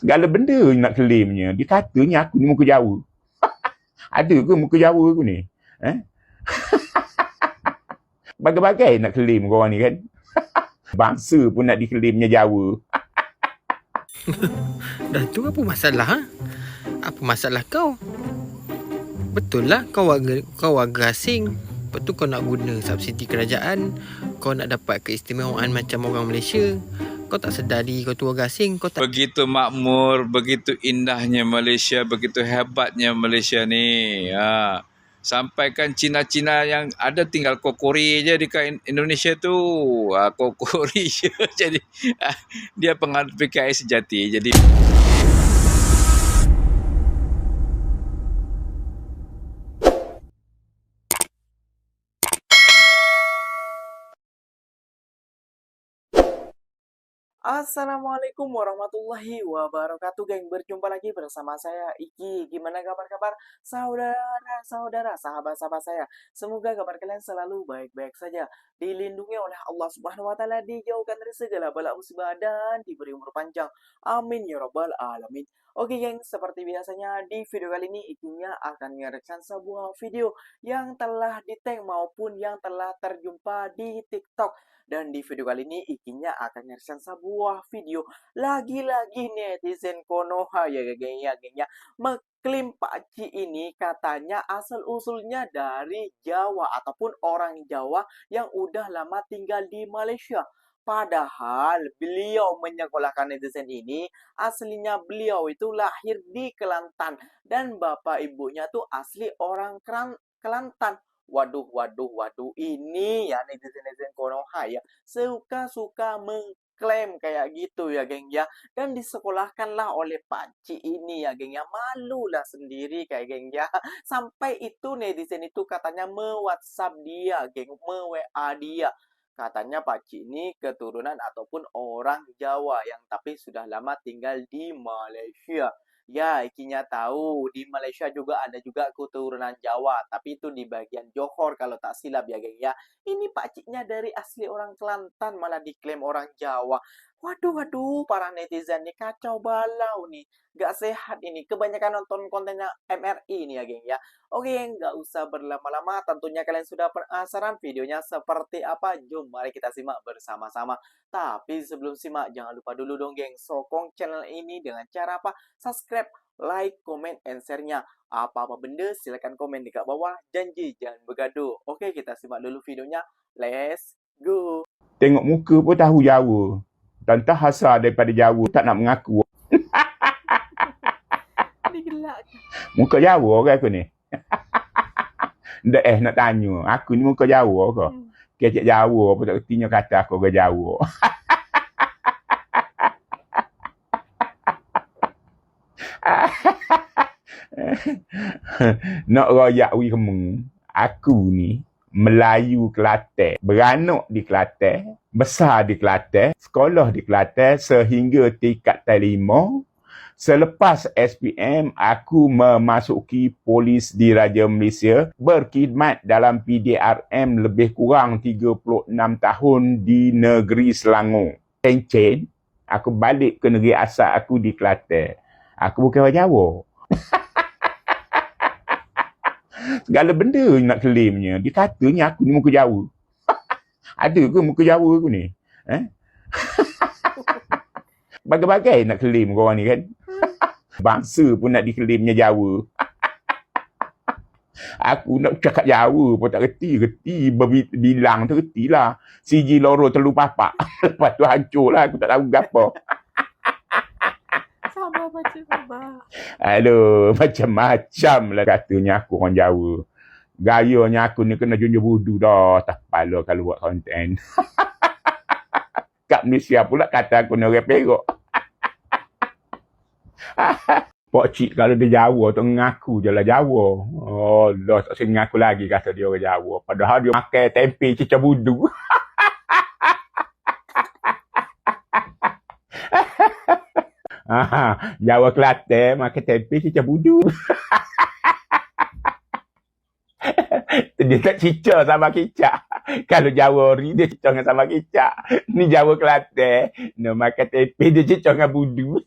Segala benda nak claimnya. Dia katanya aku ni muka Jawa. Ada ke muka Jawa aku ni? Bagai-bagai nak claim korang ni kan. Bangsa pun nak diklaimnya Jawa. Dah tu apa masalah ha? Apa masalah kau? Betul lah kau warga asing. Lepas tu kau nak guna subsidi kerajaan. Kau nak dapat keistimewaan macam orang Malaysia. Kau tak sedar diri kau tu warga asing. Kau tak... Begitu makmur, begitu indahnya Malaysia, begitu hebatnya Malaysia ni. Sampaikan Cina-Cina yang ada tinggal kokori je dekat Indonesia tu. Kokori je. Jadi dia penganut PKI sejati. Jadi Assalamualaikum warahmatullahi wabarakatuh, geng. Berjumpa lagi bersama saya Iki. Gimana kabar-kabar saudara-saudara, sahabat-sahabat saya? Semoga kabar kalian selalu baik-baik saja, dilindungi oleh Allah Subhanahu wa taala, dijauhkan dari segala bala musibah dan diberi umur panjang. Amin ya rabbal alamin. Oke, geng, seperti biasanya di video kali ini Ikinya akan mereaction sebuah video yang telah di-tag maupun yang telah terjumpa di TikTok. Dan di video kali ini Ikinya akan mereaction sebuah video lagi-lagi netizen Konoha ya geng ya, mengklaim pakcik ini katanya asal-usulnya dari Jawa ataupun orang Jawa yang udah lama tinggal di Malaysia. Padahal beliau menyekolahkan netizen ini, aslinya beliau itu lahir di Kelantan dan bapak ibunya tuh asli orang Kelantan. Waduh, ini ya netizen-netizen Konoha ya, suka-suka mengklaim kayak gitu ya geng ya. Dan disekolahkanlah oleh pakcik ini ya geng ya, malulah sendiri kayak geng ya. Sampai itu netizen itu katanya me-WhatsApp dia geng, me-WA dia. Katanya pakcik ini keturunan ataupun orang Jawa yang tapi sudah lama tinggal di Malaysia. Ya, Ikinya tahu di Malaysia juga ada juga keturunan Jawa, tapi itu di bagian Johor kalau tak silap ya geng ya. Ini pakciknya dari asli orang Kelantan malah diklaim orang Jawa. Waduh, para netizen nih kacau balau nih. Gak sehat ini, kebanyakan nonton kontennya MRI nih ya geng ya. Oke, nggak usah berlama-lama, tentunya kalian sudah penasaran videonya seperti apa. Jom, mari kita simak bersama-sama. Tapi sebelum simak, jangan lupa dulu dong geng, sokong channel ini dengan cara apa? Subscribe, like, comment, and share-nya. Apa-apa benda silahkan komen di bawah. Janji jangan bergaduh. Oke, kita simak dulu videonya. Let's go. Tengok muka pun tahu Jawa. Tentang asal daripada Jawa, tak nak mengaku. Muka Jawa ke aku ni? Nak tanya, aku ni muka Jawa ke? Kecik Jawa, apa tak kertinya kata aku ke Jawa. Nak royak wi kemeng. Aku ni Melayu Kelantan, beranak di Kelantan, besar di Kelantan, sekolah di Kelantan sehingga tingkat T5. Selepas SPM, aku memasuki polis di Raja Malaysia, berkhidmat dalam PDRM lebih kurang 36 tahun di negeri Selangor. Cencen, aku balik ke negeri asal aku di Kelantan. Aku bukan orang Jawa. Segala benda nak claimnya. Dia katanya aku ni muka Jawa. Ada ke muka Jawa aku ni? Bagai-bagai nak claim korang ni kan. Bangsa pun nak diklaimnya Jawa. Aku nak cakap Jawa pun tak reti. Bilang tu reti lah. Siji loro telu papak. Lepas tu hancur lah. Aku tak tahu apa. Sabar pakcik, sabar. Aduh, macam-macam lah katanya aku orang Jawa. Gayanya aku ni kena junjung budu dah. Tak kepala kalau buat konten. Kat Malaysia pula kata aku ni orang Perak. Pakcik kalau dia Jawa tu ngaku je lah Jawa. Oh, dah tak sini ngaku lagi kata dia orang Jawa. Padahal dia makan tempe cicak budu. Jawa Kelantan makan tempe cicak budu. Dia tak cicak sama kicak. Kalau Jawa ni dia cicak dengan sama kicak. Ni Jawa Kelantan. Dia makan tempe dia cicak dengan budu.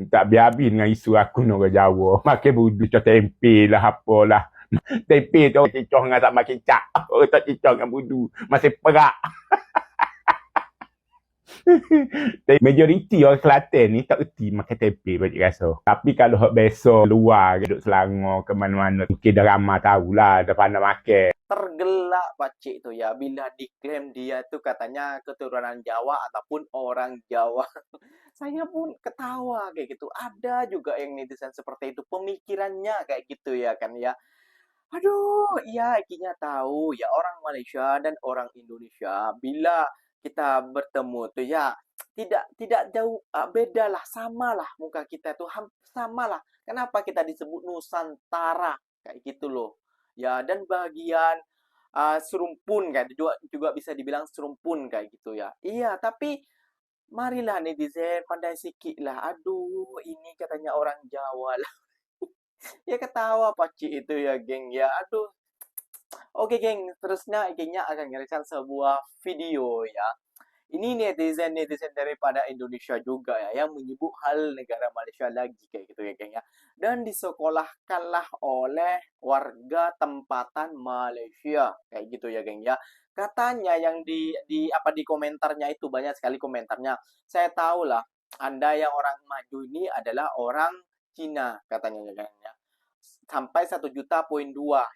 Tak habis dengan isu aku dengan orang Jawa. Makan budu cok tempe lah apalah. Tempe tu orang cicah dengan tak makan kicap. Orang tak cicah dengan budu. Masih perak. Majoriti orang Kelantan ni tak erti makan tempe bagi rasa. Tapi kalau hak biasa luar duduk Selangor ke mana-mana mungkin dah ramai tahulah dah pandai makan. Tergelak pakcik tu ya bila diklaim dia tu katanya keturunan Jawa ataupun orang Jawa. Saya pun ketawa kayak gitu. Ada juga yang netizen seperti itu pemikirannya kayak gitu ya kan ya. Aduh, iya akhirnya tahu ya orang Malaysia dan orang Indonesia bila kita bertemu tuh ya tidak jauh beda lah sama lah muka kita tuh sama lah. Kenapa kita disebut Nusantara kayak gitu loh. Ya dan bagian serumpun kan juga bisa dibilang serumpun kayak gitu ya. Iya, tapi marilah netizen pandai sikit lah. Aduh, ini katanya orang Jawa lah. Ya ketawa pakcik itu ya, geng ya. Aduh. Oke, geng. Terusnya kayaknya akan ngerekan sebuah video ya. Ini netizen-netizen daripada Indonesia juga ya yang menyebut hal negara Malaysia lagi kayak gitu ya, geng ya. Dan disekolahkanlah oleh warga tempatan Malaysia kayak gitu ya, geng ya. Katanya yang di komentarnya itu banyak sekali komentarnya. Saya tahu lah Anda yang orang maju ini adalah orang Cina katanya ya, geng ya. Sampai 1,2 juta.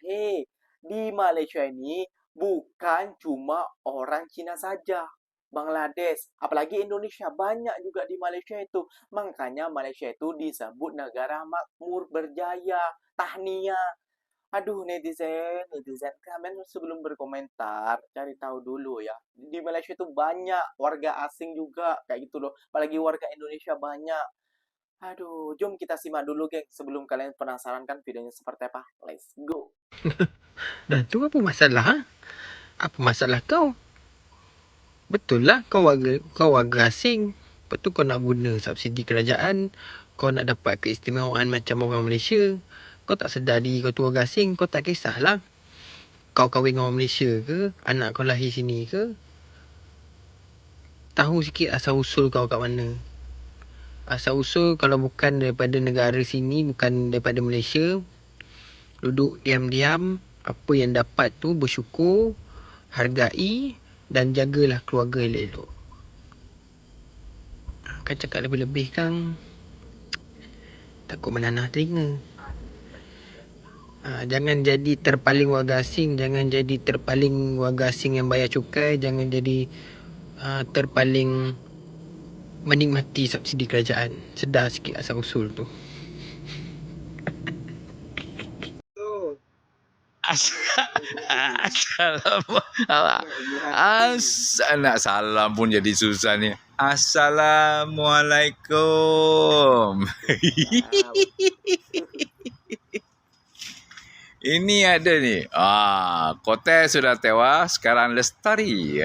Hei, di Malaysia ini bukan cuma orang Cina saja. Bangladesh, apalagi Indonesia, banyak juga di Malaysia itu. Makanya Malaysia itu disebut negara makmur, berjaya, tahniah. Aduh, netizen, kalian sebelum berkomentar, cari tahu dulu ya. Di Malaysia itu banyak warga asing juga, kayak gitu loh. Apalagi warga Indonesia banyak. Aduh, jom kita simak dulu, geng. Sebelum kalian penasaran kan videonya seperti apa. Let's go. Dah tu apa masalah? Ha? Apa masalah kau? Betul lah kau warga asing. Lepas tu kau nak guna subsidi kerajaan. Kau nak dapat keistimewaan macam orang Malaysia. Kau tak sedar diri kau tu warga asing. Kau tak kisahlah kau kahwin dengan orang Malaysia ke, anak kau lahir sini ke. Tahu sikit asal usul kau kat mana. Asal usul kalau bukan daripada negara sini, bukan daripada Malaysia, duduk diam-diam, apa yang dapat tu bersyukur, hargai dan jagalah keluarga elok-elok. Kan cakap lebih-lebih kan takut menanah telinga. Jangan jadi terpaling warga asing, jangan jadi terpaling warga asing yang bayar cukai, jangan jadi terpaling menikmati subsidi kerajaan. Sedar sikit asal usul tu. Nak salam pun jadi susah ni. Assalamualaikum. Ini ada ni. Kote sudah tewas, sekarang lestari.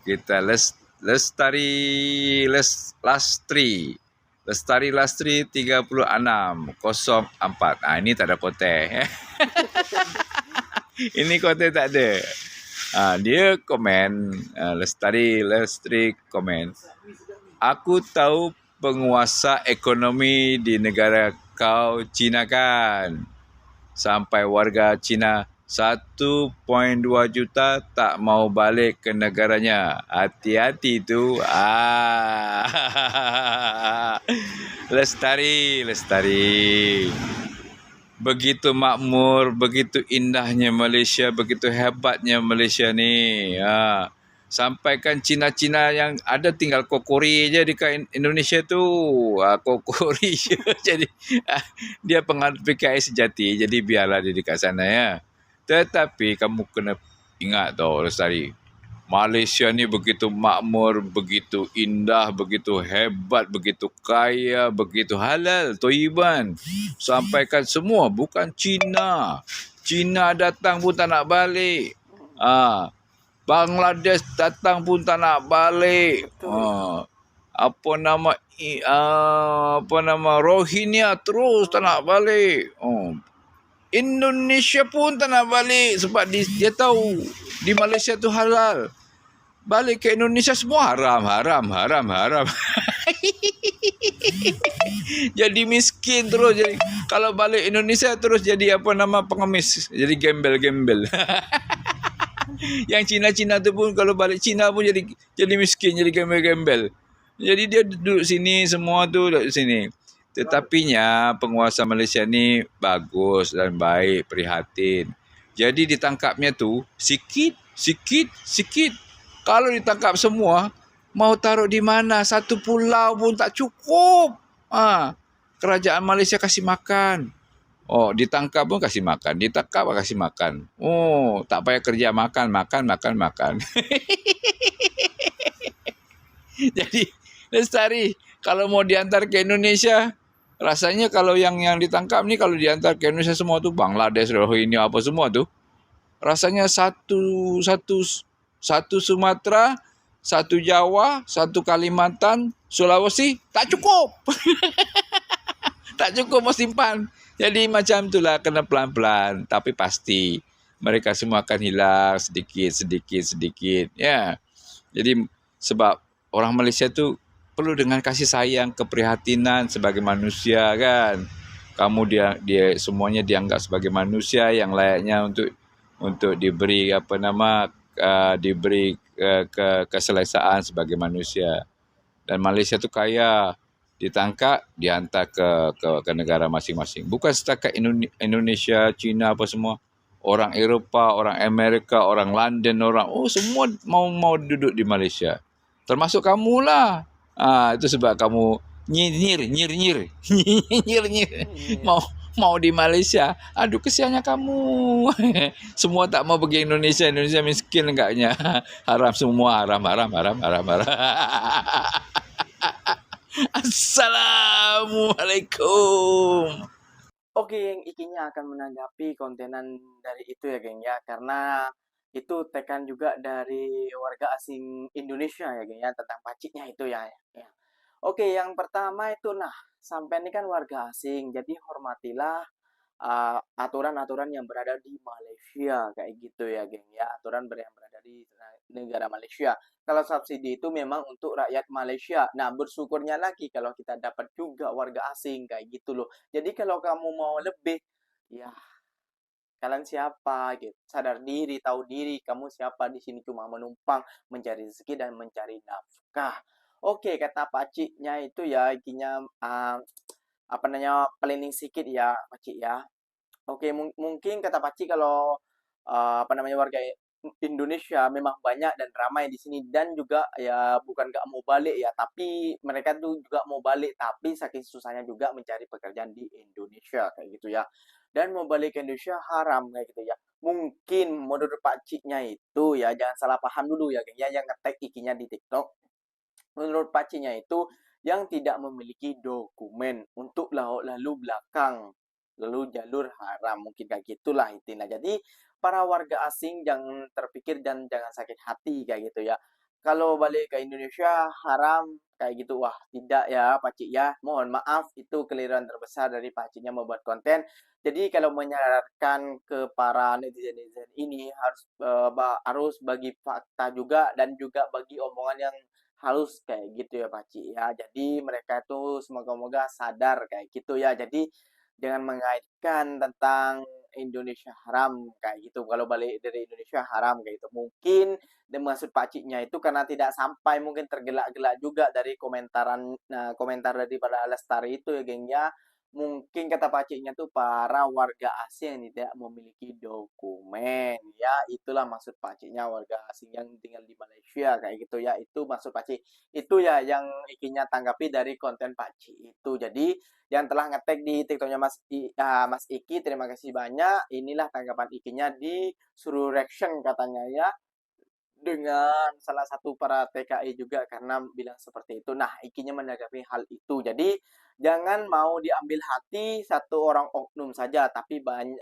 Kita lestari. Lestari Lastri 3604. Ini tak ada kote. Ini kote tak ada. Dia komen, Lestari komen. Aku tahu penguasa ekonomi di negara kau Cina kan. Sampai warga Cina 1.2 juta tak mau balik ke negaranya. Hati-hati tu. Lestari. Begitu makmur, begitu indahnya Malaysia, begitu hebatnya Malaysia ni. Sampaikan Cina-Cina yang ada tinggal kokori je dekat Indonesia tu. Kokori je. Jadi dia penganut PKI sejati. Jadi biarlah dia dekat sana ya. Tetapi kamu kena ingat tau Lestari. Malaysia ni begitu makmur, begitu indah, begitu hebat, begitu kaya, begitu halal, toiban. Sampaikan semua, bukan Cina. Cina datang pun tak nak balik. Bangladesh datang pun tak nak balik. Apa nama Rohingya terus tak nak balik. Indonesia pun tak nak balik sebab dia tahu di Malaysia tu halal. Balik ke Indonesia semua haram. Jadi miskin terus. Jadi kalau balik Indonesia terus jadi apa nama pengemis. Jadi gembel-gembel. Yang Cina-Cina tu pun kalau balik Cina pun jadi miskin, jadi gembel-gembel. Jadi dia duduk sini semua tu duduk sini. Tetapinya penguasa Malaysia ni bagus dan baik, prihatin. Jadi ditangkapnya tu sikit, sikit, sikit. Kalau ditangkap semua, mau taruh di mana? Satu pulau pun tak cukup. Kerajaan Malaysia kasih makan. Oh, ditangkap pun kasih makan. Ditangkap pun kasih makan. Oh, tak payah kerja makan, makan, makan, makan. Jadi, Lestari, kalau mau diantar ke Indonesia, rasanya kalau yang ditangkap ni kalau diantar ke Indonesia semua tu Bangladesh, Rohingya apa semua tu, rasanya satu Sumatera, satu Jawa, satu Kalimantan, Sulawesi tak cukup. Tak cukup mau simpan. Jadi macam itulah, kena pelan-pelan. Tapi pasti mereka semua akan hilang sedikit, sedikit, sedikit. Ya. Jadi sebab orang Malaysia tu perlu dengan kasih sayang, keprihatinan sebagai manusia kan. Kamu dia semuanya dianggap sebagai manusia yang layaknya untuk diberi diberi keselesaan sebagai manusia. Dan Malaysia tu kaya, ditangkap, dihantar ke negara masing-masing. Bukan setakat Indonesia, China apa semua. Orang Eropah, orang Amerika, orang London, semua mau duduk di Malaysia. Termasuk kamulah. Itu sebab kamu nyir. Nyir. Mau di Malaysia. Aduh, kesiannya kamu. Semua tak mau pergi Indonesia. Indonesia miskin enggaknya. Haram semua, haram. Assalamualaikum. Oke, yang ikinya akan menanggapi kontenan dari itu ya, geng ya, karena itu tekan juga dari warga asing Indonesia ya, geng ya, tentang paciknya itu ya. Oke, yang pertama itu, nah, sampai ini kan warga asing, jadi hormatilah aturan-aturan yang berada di Malaysia kayak gitu ya, geng ya, aturan yang berada di negara Malaysia. Kalau subsidi itu memang untuk rakyat Malaysia. Nah, bersyukurnya lagi kalau kita dapat juga warga asing kayak gitu loh. Jadi kalau kamu mau lebih, ya kalian siapa gitu, sadar diri, tahu diri, kamu siapa di sini cuma menumpang mencari rezeki dan mencari nafkah. Oke, kata pakciknya itu ya, ikinya apa namanya, planning sedikit ya, pakcik ya. Oke, mungkin kata Paci kalau apa namanya warga Indonesia memang banyak dan ramai di sini dan juga ya bukan nggak mau balik ya, tapi mereka tuh juga mau balik tapi saking susahnya juga mencari pekerjaan di Indonesia kayak gitu ya. Dan mau balik ke Indonesia haram kayak gitu ya. Mungkin menurut Pakciknya itu ya jangan salah paham dulu ya, geng ya, yang ngetek ikinya di TikTok. Menurut Pakciknya itu yang tidak memiliki dokumen untuk lalu belakang lalu jalur haram mungkin kayak gitulah intinya. Jadi para warga asing jangan terpikir dan jangan sakit hati kayak gitu ya. Kalau balik ke Indonesia haram kayak gitu, wah tidak ya Pacik ya. Mohon maaf itu keliruan terbesar dari Paciknya membuat konten. Jadi kalau menyarankan ke para netizen-netizen ini harus bagi fakta juga dan juga bagi omongan yang halus kayak gitu ya Pacik ya. Jadi mereka itu semoga-moga sadar kayak gitu ya. Jadi jangan mengaitkan tentang Indonesia haram kayak gitu. Kalau balik dari Indonesia haram kayak gitu. Mungkin dan maksud pakciknya itu karena tidak sampai mungkin tergelak-gelak juga dari komentar dari para Lestari itu ya geng ya. Mungkin kata pakciknya tuh para warga asing yang tidak memiliki dokumen ya, itulah maksud pakciknya warga asing yang tinggal di Malaysia kayak gitu ya, itu maksud pakcik itu ya yang ikinya tanggapi dari konten pakcik itu. Jadi yang telah ngetek di TikToknya Mas Iki. Terima kasih banyak. Inilah tanggapan Ikinya di Suruh Reaction katanya ya. Dengan salah satu para TKI juga karena bilang seperti itu. Nah, Ikinya menanggapi hal itu. Jadi jangan mau diambil hati satu orang oknum saja, tapi banyak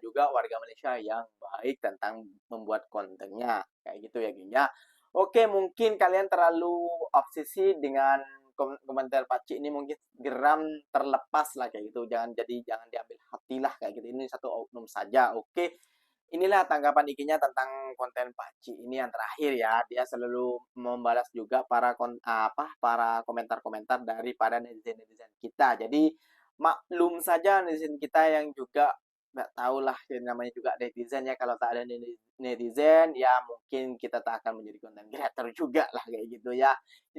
juga warga Malaysia yang baik tentang membuat kontennya. Kayak gitu ya, Geng ya. Oke, mungkin kalian terlalu obsesi dengan komentar Pakcik ini mungkin geram terlepas lah kayak gitu. Jangan diambil hati lah kayak gitu. Ini satu oknum saja. Oke. inilah tanggapan Ikinya tentang konten Pakcik ini yang terakhir ya. Dia selalu membalas juga para komentar-komentar daripada netizen-netizen kita. Jadi maklum saja netizen kita yang juga nggak tahu lah, yang namanya juga netizen ya. Kalau tak ada netizen ya mungkin kita tak akan menjadi konten creator juga lah kayak gitu ya.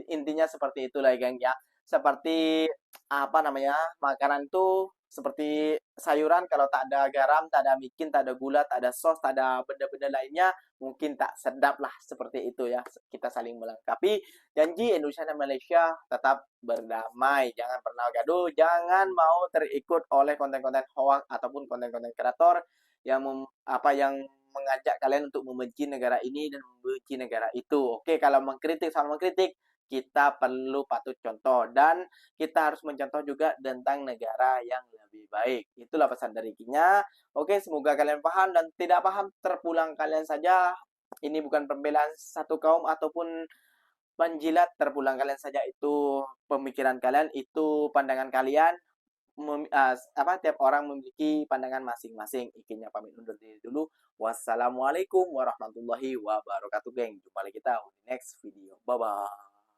Intinya seperti itulah geng ya. Seperti makanan tuh seperti sayuran, kalau tak ada garam, tak ada micin, tak ada gula, tak ada sos, tak ada benda-benda lainnya, mungkin tak sedap lah, seperti itu ya. Kita saling melengkapi. Janji Indonesia dan Malaysia tetap berdamai, jangan pernah gaduh, jangan mau terikut oleh konten-konten hoax ataupun konten-konten kreator yang mengajak kalian untuk membenci negara ini dan membenci negara itu. Oke, kalau mengkritik soal mengkritik, kita perlu patut contoh dan kita harus mencontoh juga tentang negara yang lebih baik. Itulah pesan dari Kinya. Oke, semoga kalian paham, dan tidak paham terpulang kalian saja. Ini bukan pembelaan satu kaum ataupun menjilat, terpulang kalian saja. Itu pemikiran kalian, itu pandangan kalian. Tiap orang memiliki pandangan masing-masing. Ikinya pamit undur diri dulu. Wassalamualaikum warahmatullahi wabarakatuh, geng. Jumpa lagi kita di next video. Bye bye.